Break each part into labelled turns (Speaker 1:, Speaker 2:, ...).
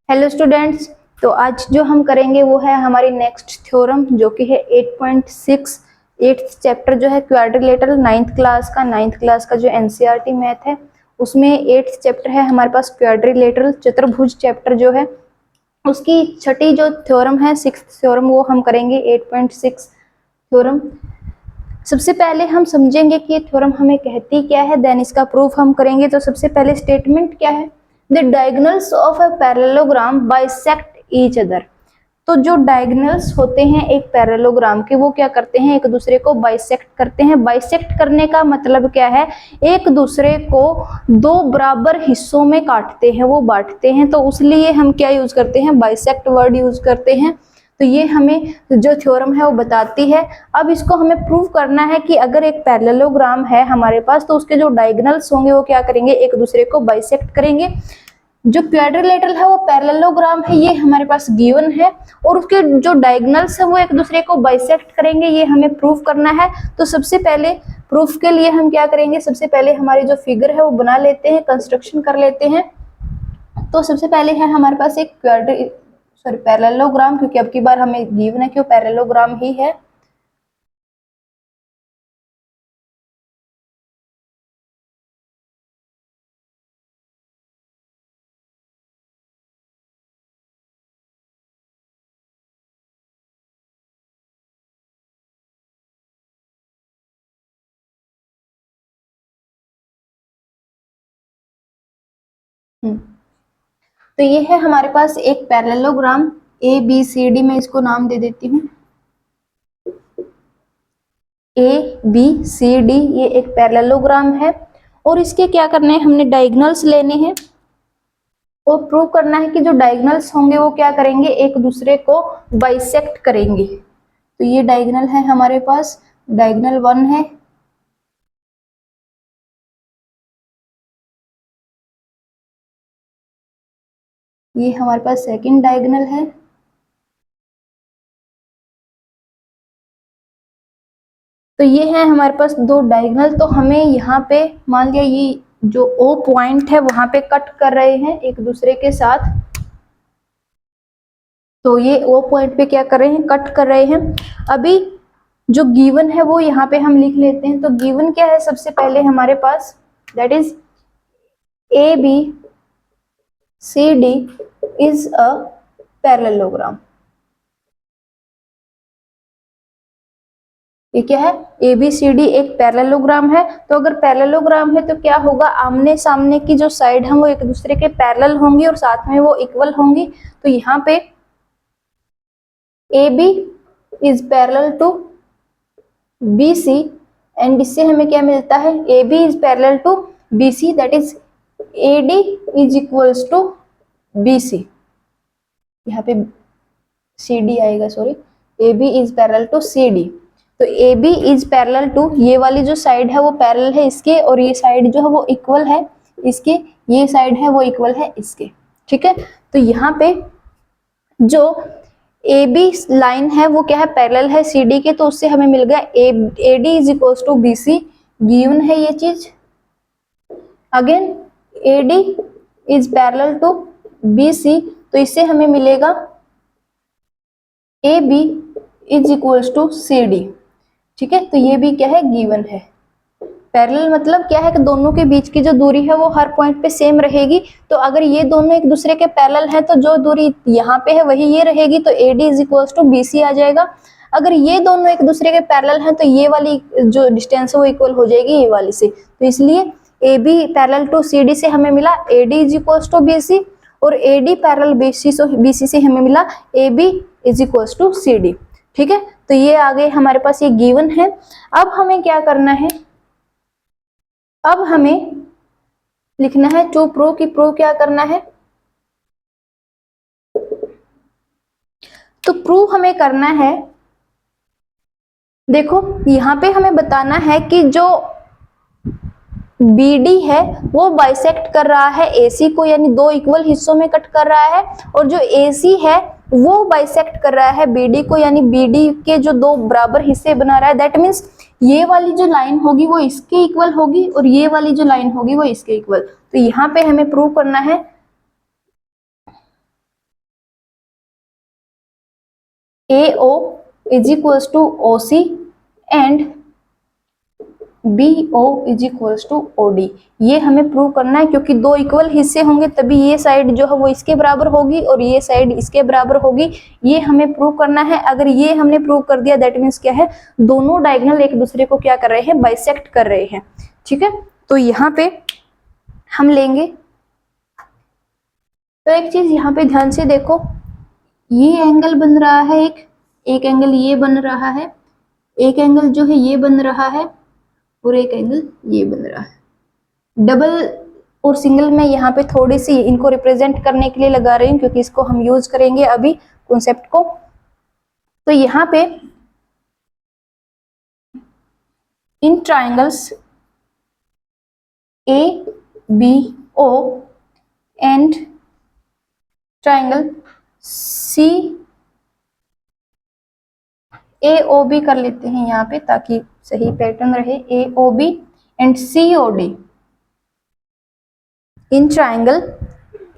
Speaker 1: Hello students, तो आज जो हम करेंगे वो है हमारी नेक्स्ट थ्योरम जो कि है 8.6 8th चैप्टर जो है क्वाड्रिलेटरल। 9th क्लास का जो एनसीईआरटी मैथ है उसमें 8th चैप्टर है हमारे पास क्वाड्रिलेटरल चतुर्भुज चैप्टर जो है उसकी छठी जो थ्योरम है 6th थ्योरम वो हम करेंगे 8.6 थ्योरम। सबसे पहले हम समझेंगे कि ये थ्योरम हमें कहती क्या है, देन इसका प्रूफ हम करेंगे। तो सबसे पहले स्टेटमेंट क्या है, the diagonals of a parallelogram bisect each other. तो जो डायगोनल्स होते हैं एक पैरेललोग्राम के वो क्या करते हैं, एक दूसरे को बाइसेक्ट करते हैं। बाइसेक्ट करने का मतलब क्या है, एक दूसरे को दो बराबर हिस्सों में काटते हैं, वो बांटते हैं। तो उसलिए हम क्या यूज करते हैं, बाइसेक्ट वर्ड यूज करते हैं। तो ये हमें जो थ्योरम है वो बताती है। अब इसको हमें प्रूव करना है कि अगर एक पैरेललोग्राम है हमारे पास तो उसके जो डायगोनल्स होंगे वो क्या करेंगे, एक दूसरे को बाइसेक्ट करेंगे। जो क्वाड्रिलेटरल है वो पैरेललोग्राम है, ये हमारे पास गिवन है, और उसके जो डायगोनल्स है वो एक दूसरे को बाइसेक्ट करेंगे, ये हमें प्रूव करना है। तो सबसे पहले प्रूफ के लिए हम क्या करेंगे, सबसे पहले हमारी जो फिगर है वो बना लेते हैं, कंस्ट्रक्शन कर लेते हैं। तो सबसे पहले है हमारे पास एक पैरेललोग्राम, क्योंकि अब की बार हमें गिवन है कि वो पैरेललोग्राम ही है। तो ये है हमारे पास एक parallelogram A B C D, मैं इसको नाम दे देती हूँ ए बी सी डी। ये एक पैरेललोग्राम है और इसके क्या करने हैं, हमने डायगोनल्स लेने हैं और प्रूव करना है कि जो डायगोनल्स होंगे वो क्या करेंगे, एक दूसरे को बाइसेक्ट करेंगे। तो ये डायगोनल है हमारे पास, डायगोनल 1 है, ये हमारे पास सेकंड डायगोनल है, तो ये है हमारे पास दो डायगोनल। तो हमें यहाँ पे मान लिया ये जो ओ पॉइंट है वहां पे कट कर रहे हैं एक दूसरे के साथ, तो ये ओ पॉइंट पे क्या कर रहे हैं, कट कर रहे हैं। अभी जो गिवन है वो यहाँ पे हम लिख लेते हैं। तो गिवन क्या है, सबसे पहले हमारे पास that is A B C D is a parallelogram. ये क्या है, ए बी सी डी एक पैरेललोग्राम है। तो अगर पैरेललोग्राम है तो क्या होगा, आमने सामने की जो साइड है वो एक दूसरे के पैरेलल होंगी और साथ में वो इक्वल होंगी। तो यहाँ पे A B is parallel to B C, and इससे हमें क्या मिलता है, A B is parallel to B C, that is A D is equals to B C. यहाँ पे सी डी आएगा, sorry, A B is parallel to C D. तो A B is parallel to, ये वाली जो side है वो parallel है इसके, और ये साइड जो है वो इक्वल है इसके, ये साइड है वो इक्वल है इसके। ठीक है, तो यहाँ पे जो ए बी लाइन है वो क्या है, पैरेलल है सी डी के, तो उससे हमें मिल गया A D is equal to B C, given है ये चीज। Again A D is parallel to B C, तो इससे हमें मिलेगा A B is equals to C D. ठीक है, तो ये भी क्या है, गिवन है। पैरेलल मतलब क्या है कि दोनों के बीच की जो दूरी है वो हर पॉइंट पे सेम रहेगी। तो अगर ये दोनों एक दूसरे के पैरेलल है तो जो दूरी यहाँ पे है वही ये रहेगी, तो A D is equals to B C आ जाएगा। अगर ये दोनों एक दूसरे के पैरेलल है तो ये वाली जो डिस्टेंस है वो इक्वल हो जाएगी ये वाली से। तो इसलिए A B parallel to C D से हमें मिला A D is equals to B C, और A D parallel B C से हमें मिला A B is equals to C D. ठीक है, तो ये आ गए हमारे पास, ये गिवन है। अब हमें क्या करना है, अब हमें लिखना है टू प्रूव, की प्रूव क्या करना है। तो प्रूव हमें करना है, देखो यहाँ पे हमें बताना है कि जो BD है वो बाइसेक्ट कर रहा है AC को, यानी दो इक्वल हिस्सों में कट कर रहा है, और जो AC है वो बाइसेक्ट कर रहा है BD को, यानी BD के जो दो बराबर हिस्से बना रहा है। दैट मीन्स ये वाली जो लाइन होगी वो इसके इक्वल होगी और ये वाली जो लाइन होगी वो इसके इक्वल। तो यहाँ पे हमें प्रूव करना है AO is equals to OC and BO is equals to OD। ये हमें प्रूव करना है, क्योंकि दो इक्वल हिस्से होंगे तभी ये साइड जो है वो इसके बराबर होगी और ये साइड इसके बराबर होगी। ये हमें प्रूव करना है। अगर ये हमने प्रूव कर दिया दैट मीन्स क्या है, दोनों डायगोनल एक दूसरे को क्या कर रहे हैं, बाइसेक्ट कर रहे हैं। ठीक है, तो यहाँ पे हम लेंगे, तो एक चीज यहाँ पे ध्यान से देखो, ये एंगल बन रहा है, एक एंगल ये बन रहा है, एक एंगल जो है ये बन रहा है और एक एंगल ये बन रहा है। डबल और सिंगल में यहाँ पे थोड़ी सी इनको रिप्रेजेंट करने के लिए लगा रही हूँ, क्योंकि इसको हम यूज करेंगे अभी कॉन्सेप्ट को। तो यहाँ पे इन triangles ABO and triangle CAOB कर लेते हैं यहाँ पे ताकि सही पैटर्न रहे। AOB and COD, in triangle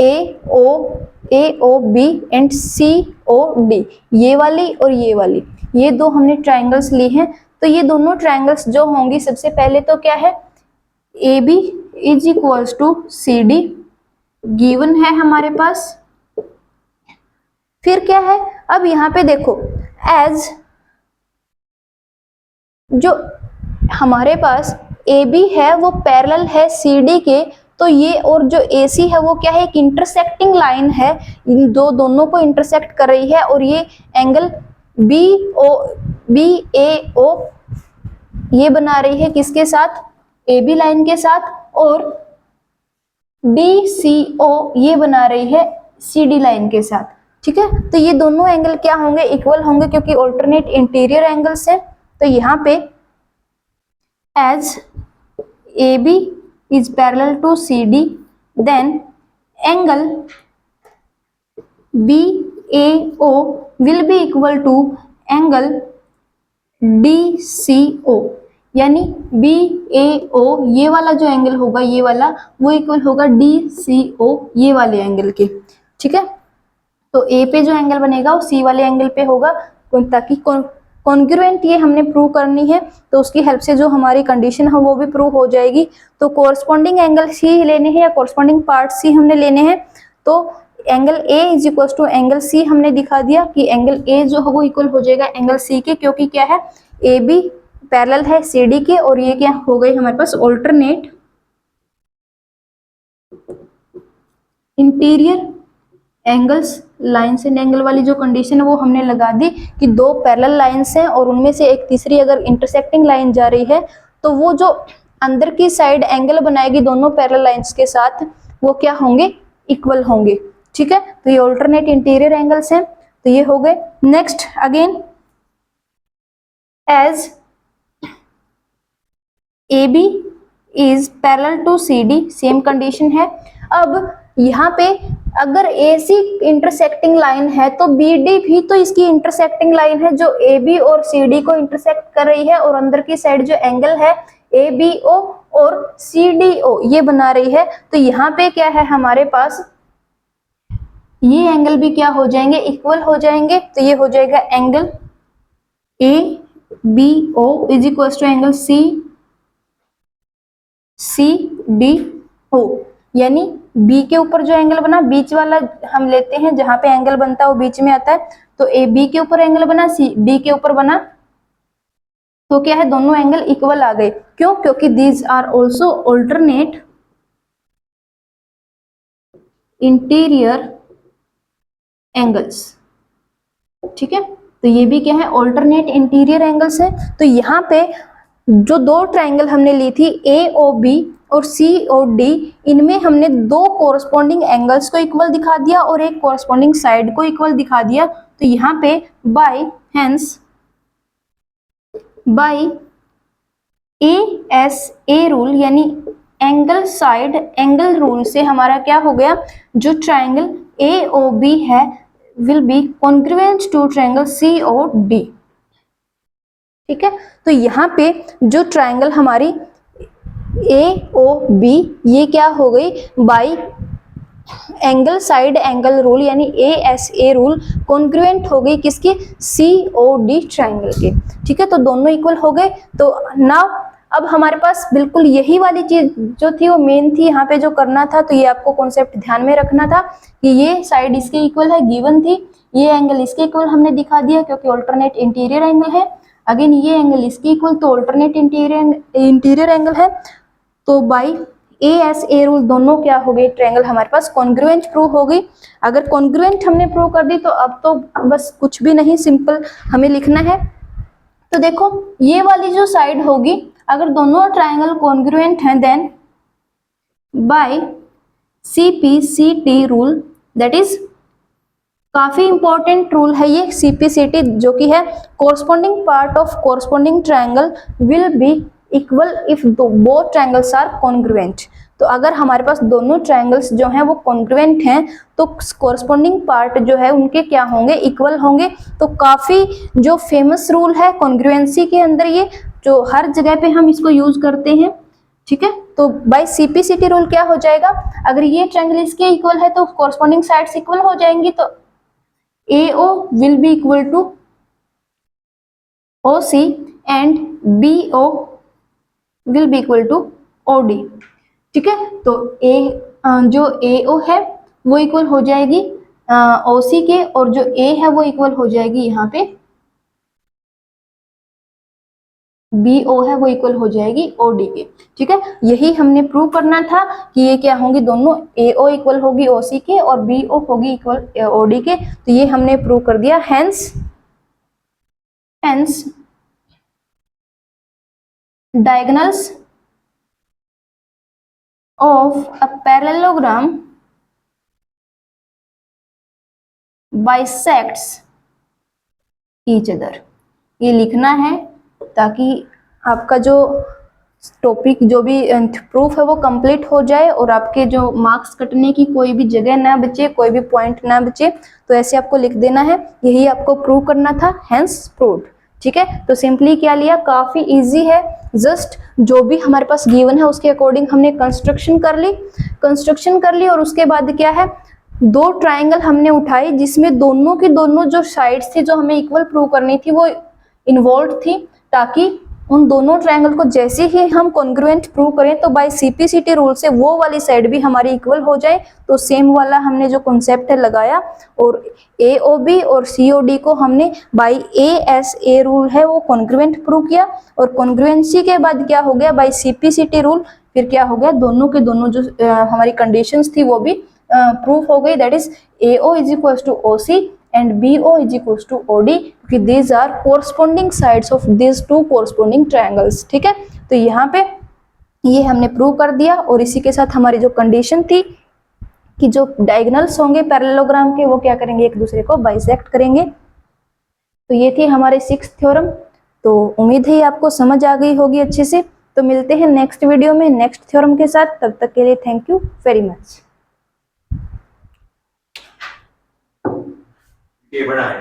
Speaker 1: AOB and COD, ये वाली और ये वाली, ये दो हमने ट्राइंगल्स ली हैं। तो ये दोनों ट्राइंगल्स जो होंगी, सबसे पहले तो क्या है, AB is equals to CD given है हमारे पास। फिर क्या है, अब यहाँ पे देखो, एज जो हमारे पास AB है वो पैरेलल है CD के, तो ये और जो AC है वो क्या है, एक इंटरसेक्टिंग लाइन है, इन दोनों को इंटरसेक्ट कर रही है। और ये एंगल BAO ये बना रही है किसके साथ, AB लाइन के साथ, और DCO ये बना रही है CD लाइन के साथ। ठीक है, तो ये दोनों एंगल क्या होंगे, इक्वल होंगे, क्योंकि ऑल्टरनेट इंटीरियर एंगल्स है। तो यहाँ पे as AB is parallel to CD, then angle BAO will be equal to angle DCO, यानी BAO ये वाला जो एंगल होगा, ये वाला, वो इक्वल होगा DCO ये वाले एंगल के। ठीक है, तो A पे जो एंगल बनेगा वो C वाले एंगल पे होगा, ताकि कॉन्ग्रुएंट ये हमने प्रूव करनी है, तो उसकी हेल्प से जो हमारी कंडीशन है वो भी प्रूव हो जाएगी। तो कोरस्पॉन्डिंग एंगल C लेने हैं या कोरस्पॉन्डिंग पार्ट C हमने लेने हैं। तो angle A is equal to angle C हमने दिखा दिया कि एंगल A जो है वो इक्वल हो जाएगा एंगल C के, क्योंकि क्या है, AB पैरेलल है CD के, और ये क्या हो गई हमारे पास, alternate interior angles. Lines and angle वाली जो कंडीशन है वो हमने लगा दी कि दो पैरेलल लाइन्स हैं और उनमें से एक तीसरी अगर इंटरसेक्टिंग लाइन जा रही है तो वो जो अंदर की साइड एंगल बनाएगी दोनों पैरेलल लाइन्स के साथ, वो क्या होंगे, इक्वल होंगे। ठीक है, तो ये ऑल्टरनेट इंटीरियर एंगल्स हैं, तो ये हो गए। Next again, as AB is parallel to CD, same condition है। अब यहाँ पे अगर AC इंटरसेक्टिंग लाइन है तो BD भी तो इसकी इंटरसेक्टिंग लाइन है, जो AB और CD को इंटरसेक्ट कर रही है, और अंदर की साइड जो एंगल है ABO और CDO ये बना रही है। तो यहाँ पे क्या है हमारे पास, ये एंगल भी क्या हो जाएंगे, इक्वल हो जाएंगे। तो ये हो जाएगा angle ABO is equal to angle CDO, यानी B के ऊपर जो एंगल बना, बीच वाला हम लेते हैं, जहां पे एंगल बनता है वो बीच में आता है। तो AB के ऊपर एंगल बना, CD के ऊपर बना, तो क्या है, दोनों एंगल इक्वल आ गए। क्यों, क्योंकि these are also alternate interior angles. ठीक है, तो ये भी क्या है, ऑल्टरनेट इंटीरियर एंगल्स है। तो यहाँ पे जो दो ट्राइंगल हमने ली थी AOB और COD, इनमें हमने दो कोरस्पॉन्डिंग एंगल्स को इक्वल दिखा दिया और एक कोरस्पॉन्डिंग साइड को इक्वल दिखा दिया। तो यहाँ पे बाय ASA रूल, यानी एंगल साइड एंगल रूल से हमारा क्या हो गया, जो ट्राइंगल AOB है will be congruent to triangle COD। ठीक है, तो यहाँ पे जो ट्राइंगल हमारी AOB ये क्या हो गई, bye angle side angle rule यानी ASA रूल कॉन्ग्रुएंट हो गई किसकी, COD ट्रायंगल के। ठीक है, तो दोनों इक्वल हो गए। तो नाउ अब हमारे पास बिल्कुल यही वाली चीज जो थी वो मेन थी, यहाँ पे जो करना था, तो ये आपको कॉन्सेप्ट ध्यान में रखना था कि ये साइड इसके इक्वल है, गिवन थी, ये एंगल इसके इक्वल हमने दिखा दिया क्योंकि ऑल्टरनेट इंटीरियर एंगल है। अगेन ये एंगल इसके इक्वल, तो ऑल्टरनेट इंटीरियर एंगल है। तो बाई ASA रूल दोनों क्या हो गई, ट्रायंगल हमारे पास कॉन्ग्रुएंट प्रूव हो गई। अगर कॉन्ग्रुएंट हमने प्रूव कर दी तो अब तो बस कुछ भी नहीं, सिंपल हमें लिखना है। तो देखो ये वाली जो साइड होगी, अगर दोनों ट्रायंगल कॉन्ग्रुएंट हैं then by CPCT rule, that is काफी इंपॉर्टेंट रूल है ये CPCT, जो कि है corresponding part of corresponding triangle will be equal if both triangles are congruent. तो अगर हमारे पास दोनों ट्रायंगल्स जो हैं वो कॉन्ग्रुएंट हैं तो कोरस्पॉन्डिंग पार्ट जो है उनके क्या होंगे, इक्वल होंगे। तो काफी जो फेमस रूल है कॉन्ग्रुएंसी के अंदर, ये जो हर जगह पे हम इसको यूज करते हैं। ठीक है, तो बाय CPCT रूल क्या हो जाएगा, अगर ये ट्रायंगल इसके इक्वल है तो कोरस्पॉन्डिंग साइड्स इक्वल हो जाएंगी, तो AO will be equal to OC and BO will be equal to OD। ठीक है, तो जो AO है वो इक्वल हो जाएगी OC के, और जो A है वो इक्वल हो जाएगी यहाँ पे BO है वो इक्वल हो जाएगी OD के। ठीक है, यही हमने प्रूव करना था कि ये क्या होंगी, दोनों AO इक्वल होगी OC के और BO होगी इक्वल OD के। तो ये हमने प्रूव कर दिया। Hence diagonals of a parallelogram bisects each other, ये लिखना है ताकि आपका जो टॉपिक जो भी प्रूफ है वो कंप्लीट हो जाए और आपके जो मार्क्स कटने की कोई भी जगह ना बचे, कोई भी पॉइंट ना बचे। तो ऐसे आपको लिख देना है, यही आपको प्रूव करना था, हेंस प्रूव्ड। ठीक है, तो सिंपली क्या लिया, काफी इजी है, जस्ट जो भी हमारे पास गिवन है उसके अकॉर्डिंग हमने कंस्ट्रक्शन कर ली और उसके बाद क्या है, दो ट्रायंगल हमने उठाई जिसमें दोनों की दोनों जो साइड्स थी जो हमें इक्वल प्रूव करनी थी वो इन्वॉल्व थी, ताकि उन दोनों ट्रायंगल को जैसे ही हम कॉन्ग्रुएंट प्रूव करें तो बाय CPCT रूल से वो वाली साइड भी हमारी इक्वल हो जाए। तो सेम वाला हमने जो कॉन्सेप्ट है लगाया, और AOB और COD को हमने बाय ASA रूल है वो कॉन्ग्रुएंट प्रूव किया, और कॉन्ग्रुएंसी के बाद क्या हो गया, बाय CPCT रूल फिर क्या हो गया, दोनों के दोनों जो हमारी कंडीशंस थी वो भी प्रूफ हो गई, that is AO is equal to OC and BO is equals to OD, क्योंकि these are corresponding sides of these two corresponding triangles। ठीक है, तो यहाँ पे ये हमने प्रूव कर दिया, और इसी के साथ हमारी जो कंडीशन थी कि जो डायगोनल्स होंगे पैरेललोग्राम के वो क्या करेंगे, एक दूसरे को बाइसेक्ट करेंगे। तो ये थी हमारे 6th थ्योरम। तो उम्मीद है आपको समझ आ गई होगी अच्छे से। तो मिलते हैं नेक्स्ट वीडियो में नेक्स्ट थ्योरम के साथ, तब तक के लिए थैंक यू वेरी मच।
Speaker 2: ये बड़ा है।